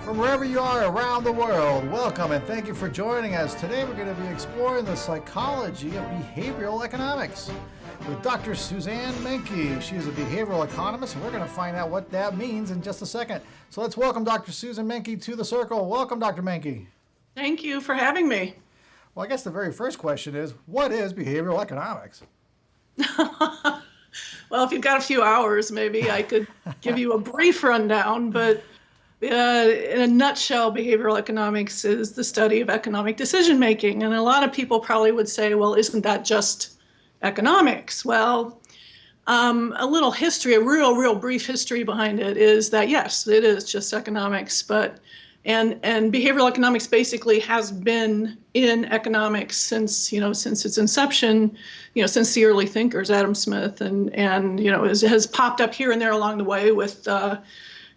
From wherever you are around the world, welcome and thank you for joining us. Today we're going to be exploring the psychology of behavioral economics with Dr. Suzanne Menke. She is a behavioral economist, and we're going to find out what that means in just a second. So let's welcome Dr. Susan Menke to the circle. Welcome, Dr. Menke. Thank you for having me. Well, I guess the very first question is, what is behavioral economics? Well, if you've got a few hours, maybe I could give you a brief rundown, but in a nutshell, behavioral economics is the study of economic decision making. And a lot of people probably would say, well, isn't that just economics? Well, a little history, a real brief history behind it is that, yes, it is just economics, but and behavioral economics basically has been in economics since its inception, since the early thinkers, Adam Smith, and has popped up here and there along the way with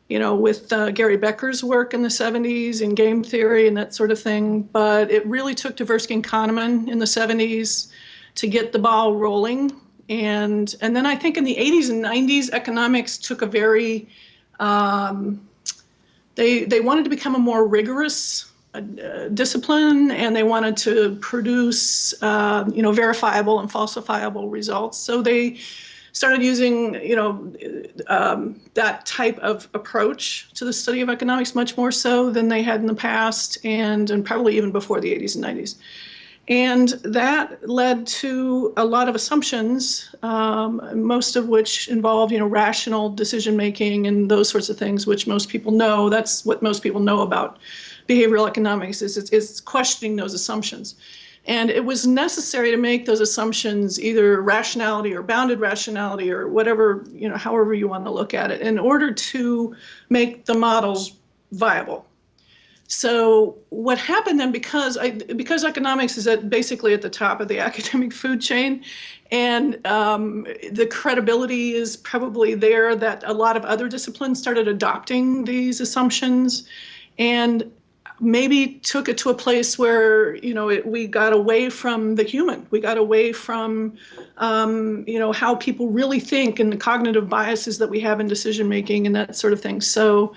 Gary Becker's work in the 70s and game theory and that sort of thing. But it really took Tversky and Kahneman in the 70s to get the ball rolling. And then I think in the 80s and 90s, economics took a very, they wanted to become a more rigorous discipline, and they wanted to produce, verifiable and falsifiable results. So they started using, that type of approach to the study of economics much more so than they had in the past, and probably even before the 80s and 90s. And that led to a lot of assumptions, most of which involve, rational decision making and those sorts of things, which most people know. That's what most people know about behavioral economics is questioning those assumptions. And it was necessary to make those assumptions either rationality or bounded rationality or whatever, however you want to look at it, in order to make the models viable. So what happened then, because economics is basically at the top of the academic food chain, and the credibility is probably there, that a lot of other disciplines started adopting these assumptions, and maybe took it to a place where we got away from the human. We got away from how people really think and the cognitive biases that we have in decision making and that sort of thing. So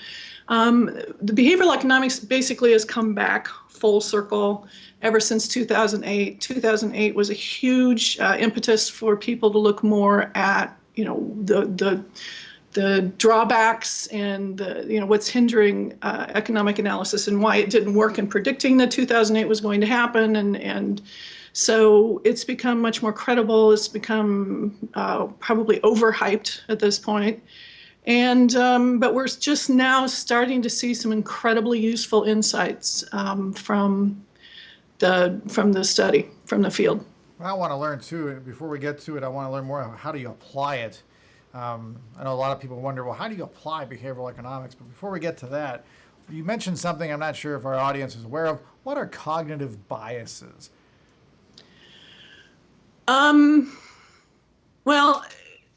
the behavioral economics basically has come back full circle ever since 2008. 2008 was a huge impetus for people to look more at the drawbacks and what's hindering economic analysis and why it didn't work in predicting that 2008 was going to happen, and so it's become much more credible. It's become probably overhyped at this point. And but we're just now starting to see some incredibly useful insights from the study, from the field. Well, I want to learn too. Before we get to it, I want to learn more about how do you apply it. I know a lot of people wonder, well, how do you apply behavioral economics? But before we get to that, you mentioned something I'm not sure if our audience is aware of. What are cognitive biases? Well,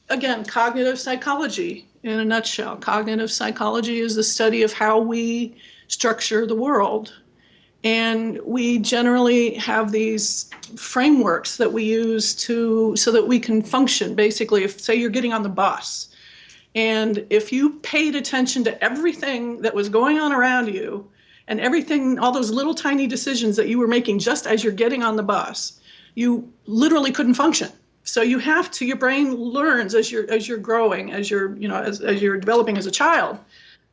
again, cognitive psychology. In a nutshell, cognitive psychology is the study of how we structure the world. And we generally have these frameworks that we use so that we can function. Basically, if, say, you're getting on the bus, and if you paid attention to everything that was going on around you and everything, all those little tiny decisions that you were making just as you're getting on the bus, you literally couldn't function. So you have to, your brain learns as you're growing, as you're developing as a child,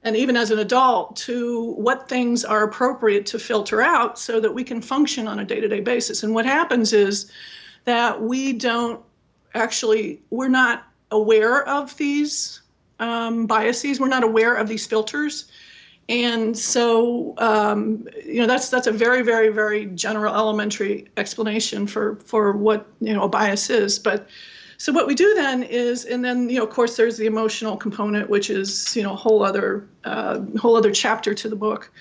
and even as an adult, to what things are appropriate to filter out so that we can function on a day-to-day basis. And what happens is that we're not aware of these biases. We're not aware of these filters. And so, that's a very, very, very general elementary explanation for what, a bias is. But so what we do then is, and then, of course, there's the emotional component, which is, a whole other chapter to the book.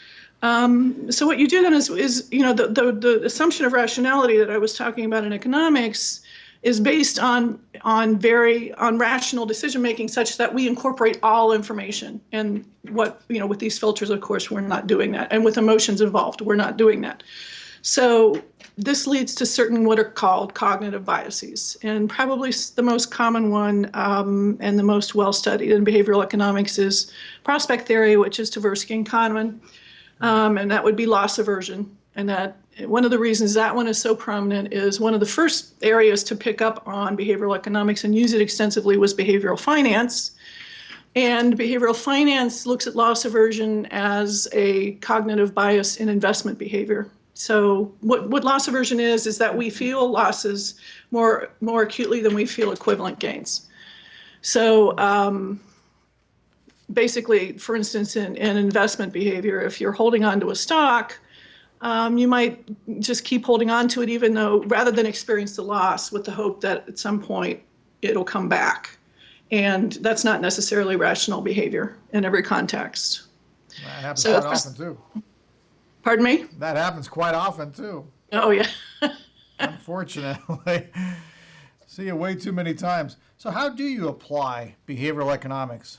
So what you do then is the assumption of rationality that I was talking about in economics is based on rational decision making, such that we incorporate all information. And with these filters, of course, we're not doing that. And with emotions involved, we're not doing that. So this leads to certain what are called cognitive biases. And probably the most common one and the most well studied in behavioral economics is prospect theory, which is Tversky and Kahneman. And that would be loss aversion. And that one of the reasons that one is so prominent is one of the first areas to pick up on behavioral economics and use it extensively was behavioral finance. And behavioral finance looks at loss aversion as a cognitive bias in investment behavior. So what loss aversion is that we feel losses more acutely than we feel equivalent gains. So basically, for instance, in investment behavior, if you're holding on to a stock, you might just keep holding on to it even though, rather than experience the loss with the hope that at some point it'll come back. And that's not necessarily rational behavior in every context. That happens quite often too. Pardon me? That happens quite often too. Oh, yeah. Unfortunately. See it way too many times. So how do you apply behavioral economics?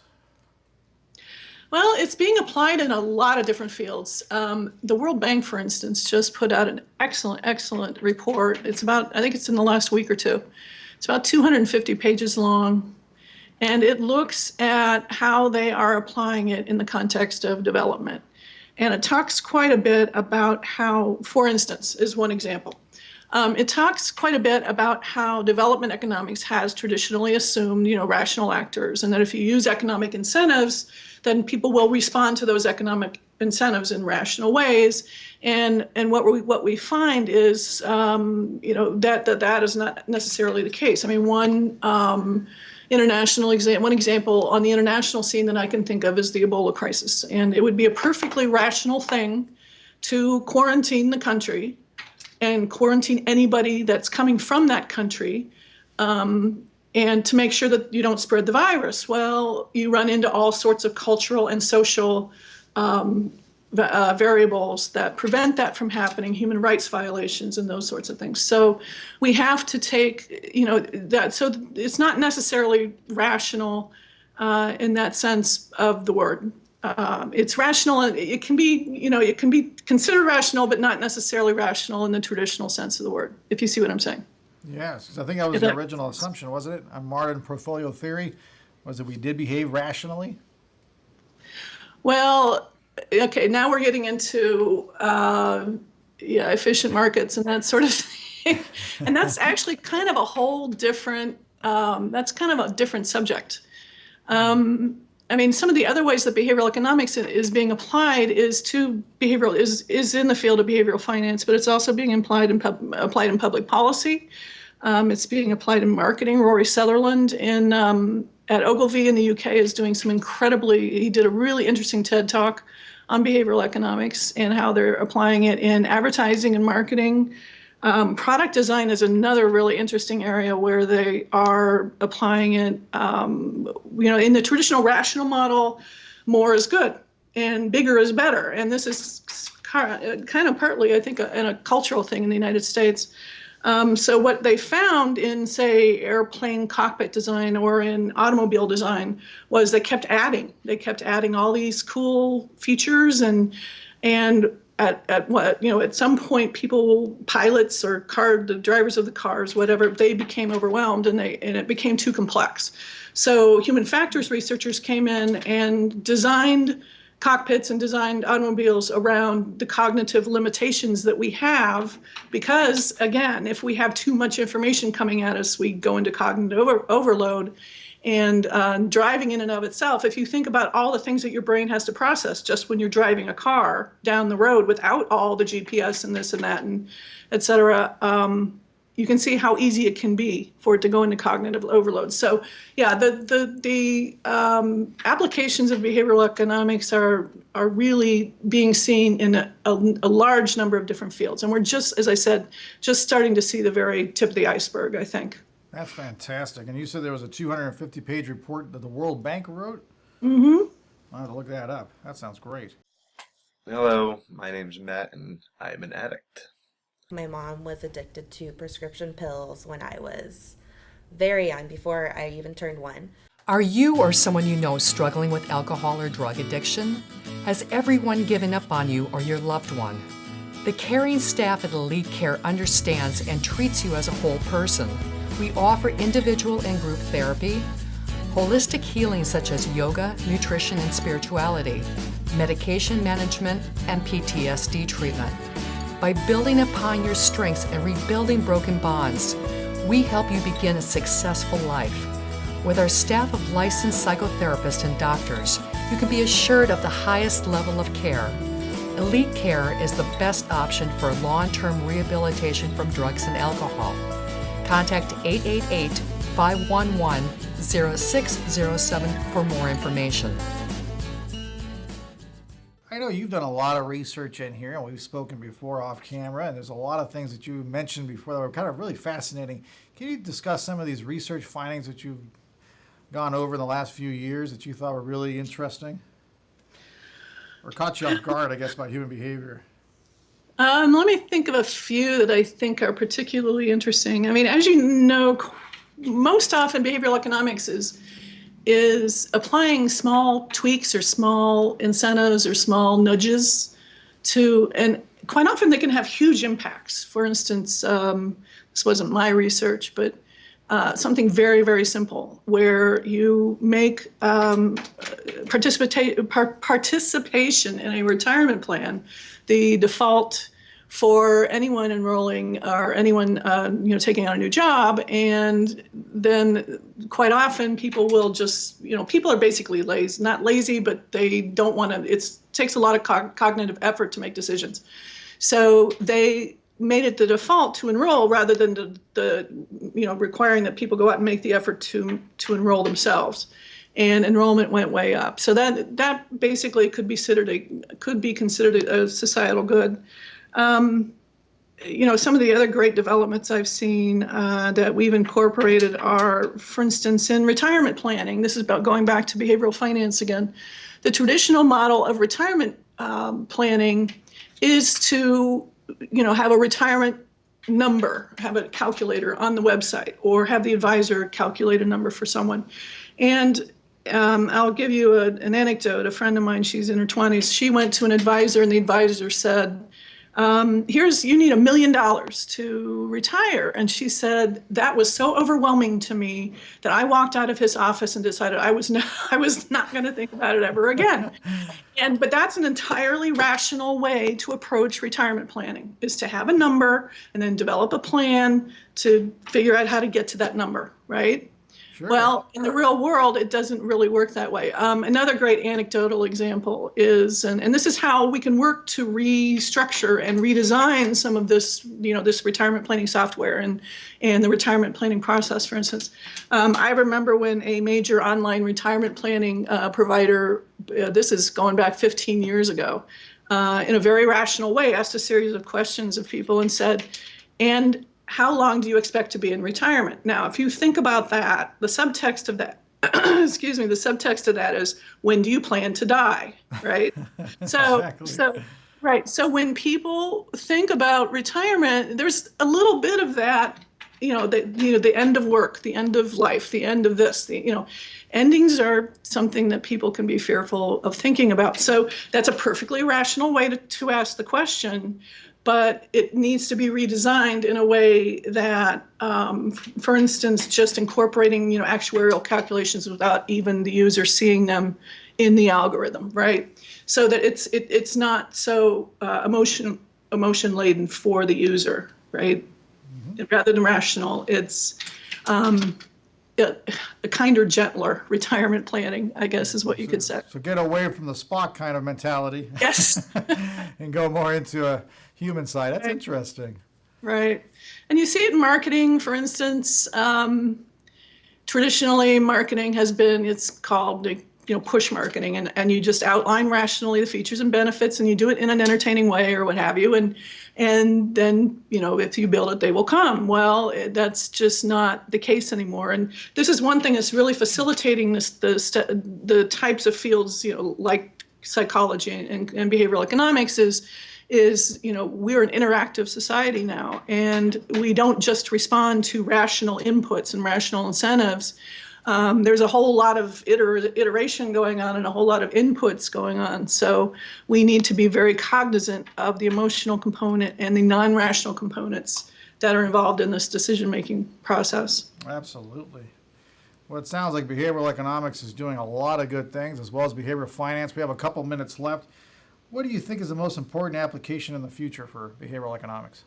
Well, it's being applied in a lot of different fields. The World Bank, for instance, just put out an excellent report. It's about, I think it's in the last week or two. It's about 250 pages long. And it looks at how they are applying it in the context of development. And it talks quite a bit about how, for instance, is one example. It talks quite a bit about how development economics has traditionally assumed, rational actors, and that if you use economic incentives, then people will respond to those economic incentives in rational ways. And what we find is, that is not necessarily the case. I mean, one example on the international scene that I can think of is the Ebola crisis. And it would be a perfectly rational thing to quarantine the country and quarantine anybody that's coming from that country, and to make sure that you don't spread the virus. Well, you run into all sorts of cultural and social variables that prevent that from happening, human rights violations and those sorts of things. So we have to take, that. So it's not necessarily rational in that sense of the word. It's rational. It can be considered rational, but not necessarily rational in the traditional sense of the word, if you see what I'm saying. Yes, because I think that was the original assumption, wasn't it? On modern portfolio theory, was that we did behave rationally? Well, okay, now we're getting into efficient markets and that sort of thing. And that's actually kind of a whole different, that's kind of a different subject. I mean, some of the other ways that behavioral economics is being applied is in the field of behavioral finance, but it's also being applied in public policy. It's being applied in marketing. Rory Sutherland at Ogilvy in the UK is doing he did a really interesting TED Talk on behavioral economics and how they're applying it in advertising and marketing. Product design is another really interesting area where they are applying it. In the traditional rational model, more is good and bigger is better. And this is kind of partly, I think, a cultural thing in the United States. So what they found in, say, airplane cockpit design or in automobile design was they kept adding all these cool features and at some point, pilots or the drivers of the cars, whatever, they became overwhelmed and it became too complex. So human factors researchers came in and designed cockpits and designed automobiles around the cognitive limitations that we have, because again, if we have too much information coming at us, we go into cognitive overload. And driving in and of itself, if you think about all the things that your brain has to process just when you're driving a car down the road without all the GPS and this and that and et cetera, you can see how easy it can be for it to go into cognitive overload. So yeah, the applications of behavioral economics are really being seen in a large number of different fields. And we're just, as I said, just starting to see the very tip of the iceberg, I think. That's fantastic. And you said there was a 250-page report that the World Bank wrote? Mm-hmm. I'll have to look that up. That sounds great. Hello, my name's Matt, and I'm an addict. My mom was addicted to prescription pills when I was very young, before I even turned 1. Are you or someone you know struggling with alcohol or drug addiction? Has everyone given up on you or your loved one? The caring staff at Elite Care understands and treats you as a whole person. We offer individual and group therapy, holistic healing such as yoga, nutrition, and spirituality, medication management, and PTSD treatment. By building upon your strengths and rebuilding broken bonds, we help you begin a successful life. With our staff of licensed psychotherapists and doctors, you can be assured of the highest level of care. Elite Care is the best option for long-term rehabilitation from drugs and alcohol. Contact 888-511-0607 for more information. I know you've done a lot of research in here, and we've spoken before off camera, and there's a lot of things that you mentioned before that were kind of really fascinating. Can you discuss some of these research findings that you've gone over in the last few years that you thought were really interesting? Or caught you off guard, I guess, by human behavior? Let me think of a few that I think are particularly interesting. I mean, as you know, most often behavioral economics is applying small tweaks or small incentives or small nudges to, and quite often they can have huge impacts. For instance, this wasn't my research, but something very, very simple where you make participation in a retirement plan the default for anyone enrolling or anyone taking on a new job. And then quite often people will just, people are basically lazy, not lazy, but they don't want to, it takes a lot of cognitive effort to make decisions. So they made it the default to enroll rather than requiring that people go out and make the effort to enroll themselves. And enrollment went way up. So that basically could be considered a societal good. Some of the other great developments I've seen that we've incorporated are, for instance, in retirement planning. This is about going back to behavioral finance again. The traditional model of retirement planning is to, have a retirement number, have a calculator on the website, or have the advisor calculate a number for someone. And I'll give you an anecdote. A friend of mine, she's in her 20s, she went to an advisor and the advisor said, you need $1 million to retire. And she said, that was so overwhelming to me that I walked out of his office and decided I was not going to think about it ever again. But that's an entirely rational way to approach retirement planning, is to have a number and then develop a plan to figure out how to get to that number, right? Sure. Well, in the real world, it doesn't really work that way. Another great anecdotal example is, and this is how we can work to restructure and redesign some of this, this retirement planning software and the retirement planning process, for instance. I remember when a major online retirement planning provider, this is going back 15 years ago, in a very rational way, asked a series of questions of people and said, and how long do you expect to be in retirement? Now, if you think about that, the subtext of that, the subtext of that is, when do you plan to die, right? Exactly. So when people think about retirement, there's a little bit of that, the end of work, the end of life, the end of this, endings are something that people can be fearful of thinking about. So that's a perfectly rational way to ask the question. But it needs to be redesigned in a way that, for instance, just incorporating, actuarial calculations without even the user seeing them in the algorithm, right? So that it's not so emotion laden for the user, right? Mm-hmm. Rather than rational, it's a kinder, gentler retirement planning, I guess, is what you could say. So get away from the Spock kind of mentality. Yes. And go more into a human side. That's interesting. Right. And you see it in marketing, for instance. Traditionally, marketing has been, it's called push marketing, and you just outline rationally the features and benefits, and you do it in an entertaining way or what have you, and then if you build it, they will come. Well, that's just not the case anymore. And this is one thing that's really facilitating the types of fields like psychology and behavioral economics is we're an interactive society now, and we don't just respond to rational inputs and rational incentives. There's a whole lot of iteration going on and a whole lot of inputs going on. So we need to be very cognizant of the emotional component and the non-rational components that are involved in this decision-making process. Absolutely. Well, it sounds like behavioral economics is doing a lot of good things, as well as behavioral finance. We have a couple minutes left. What do you think is the most important application in the future for behavioral economics?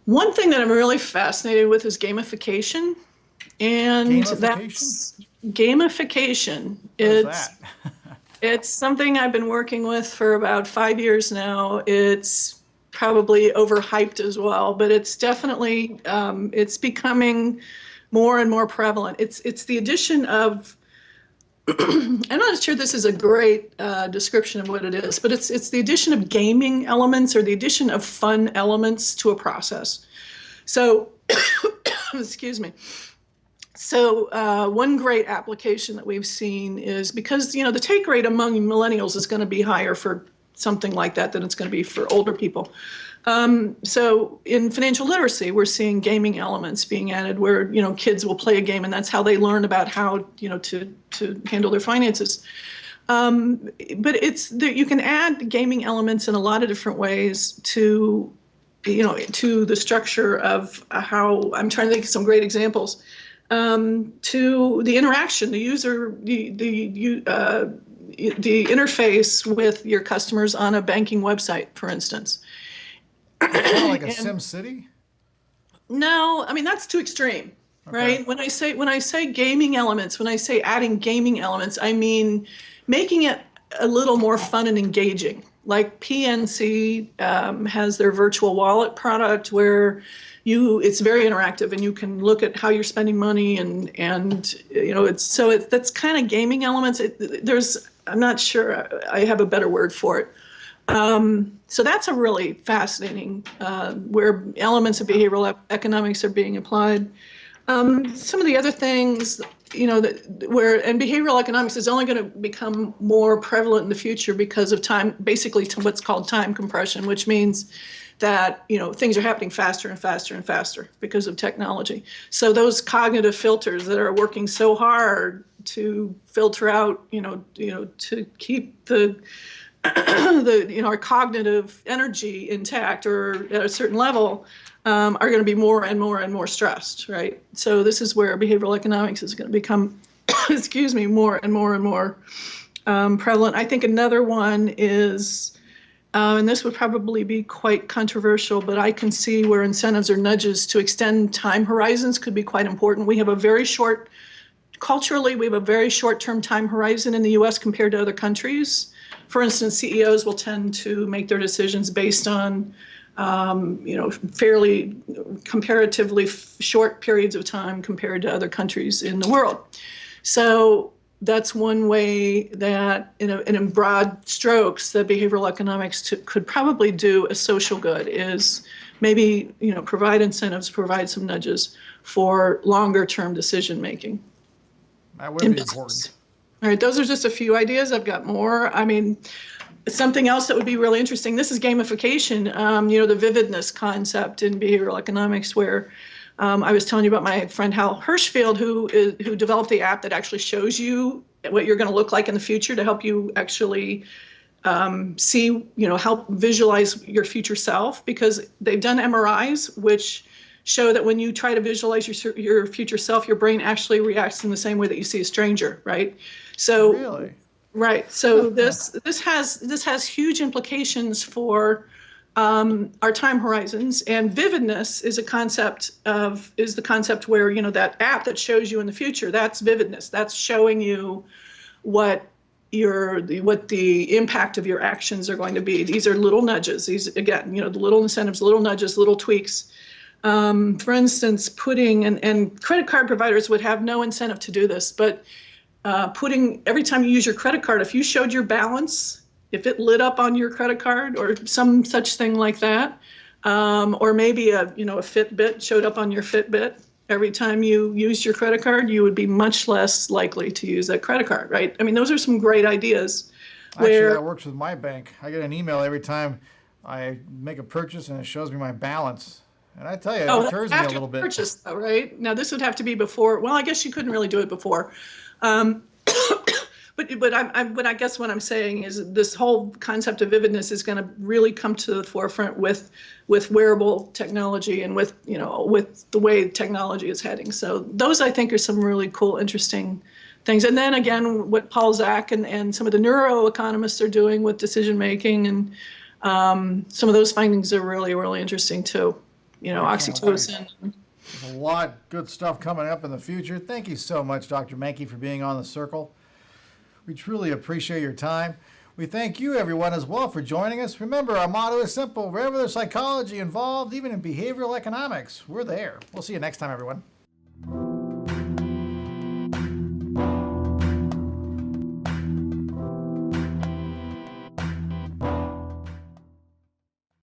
One thing that I'm really fascinated with is gamification. And Gamification? that's gamification. What is that? It's something I've been working with for about 5 years now. It's probably overhyped as well, but it's definitely, it's becoming more and more prevalent. It's the addition of, I'm not sure this is a great description of what it is, but it's the addition of gaming elements or the addition of fun elements to a process. So, excuse me. So one great application that we've seen is because, the take rate among millennials is going to be higher for something like that than it's going to be for older people. So in financial literacy, we're seeing gaming elements being added where, kids will play a game and that's how they learn about how, to handle their finances. But you can add gaming elements in a lot of different ways to the structure of how, I'm trying to think of some great examples. To the interaction, the user, the interface with your customers on a banking website, for instance. Kind of like a Sim City? No, I mean that's too extreme, Okay. right? When I say gaming elements, when I say adding gaming elements, I mean making it a little more fun and engaging. Like PNC has their virtual wallet product where it's very interactive and you can look at how you're spending money and that's kind of gaming elements. I'm not sure I have a better word for it. So that's a really fascinating where elements of behavioral economics are being applied. Some of the other things, and behavioral economics is only going to become more prevalent in the future because of time, basically to what's called time compression, which means that things are happening faster and faster and faster because of technology. So those cognitive filters that are working so hard to filter out, to keep the our cognitive energy intact or at a certain level are going to be more and more and more stressed, right? So this is where behavioral economics is going to become, more and more and more prevalent. I think another one is, and this would probably be quite controversial, but I can see where incentives or nudges to extend time horizons could be quite important. Culturally, we have a very short-term time horizon in the U.S. compared to other countries. For instance, CEOs will tend to make their decisions based on, fairly comparatively short periods of time compared to other countries in the world. So that's one way that, in broad strokes, that behavioral economics could probably do a social good is maybe, provide incentives, provide some nudges for longer-term decision making. That would be important. All right, those are just a few ideas. I've got more. I mean, something else that would be really interesting, this is gamification, the vividness concept in behavioral economics where I was telling you about my friend Hal Hirschfield who developed the app that actually shows you what you're going to look like in the future to help you actually see, help visualize your future self, because they've done MRIs which show that when you try to visualize your future self, your brain actually reacts in the same way that you see a stranger, right? So Really? Right. So this has huge implications for our time horizons, and vividness is the concept where that app that shows you in the future, that's vividness. That's showing you what the impact of your actions are going to be. These are little nudges. These again, the little incentives, little nudges, little tweaks. For instance, and credit card providers would have no incentive to do this, but every time you use your credit card, if you showed your balance, if it lit up on your credit card or some such thing like that, or maybe a Fitbit showed up on your Fitbit, every time you use your credit card, you would be much less likely to use that credit card, right? I mean, those are some great ideas. Actually, that works with my bank. I get an email every time I make a purchase and it shows me my balance. And I tell you, it deters me a little bit. Purchase, though, right? Now, this would have to be before. Well, I guess you couldn't really do it before. But I guess what I'm saying is this whole concept of vividness is going to really come to the forefront with wearable technology and with the way technology is heading. So those, I think, are some really cool, interesting things. And then again, what Paul Zak and some of the neuroeconomists are doing with decision making, and some of those findings are really, really interesting too. Oxytocin. There's a lot of good stuff coming up in the future. Thank you so much, Dr. Menke, for being on the circle. We truly appreciate your time. We thank you, everyone, as well, for joining us. Remember, our motto is simple. Wherever there's psychology involved, even in behavioral economics, we're there. We'll see you next time, everyone.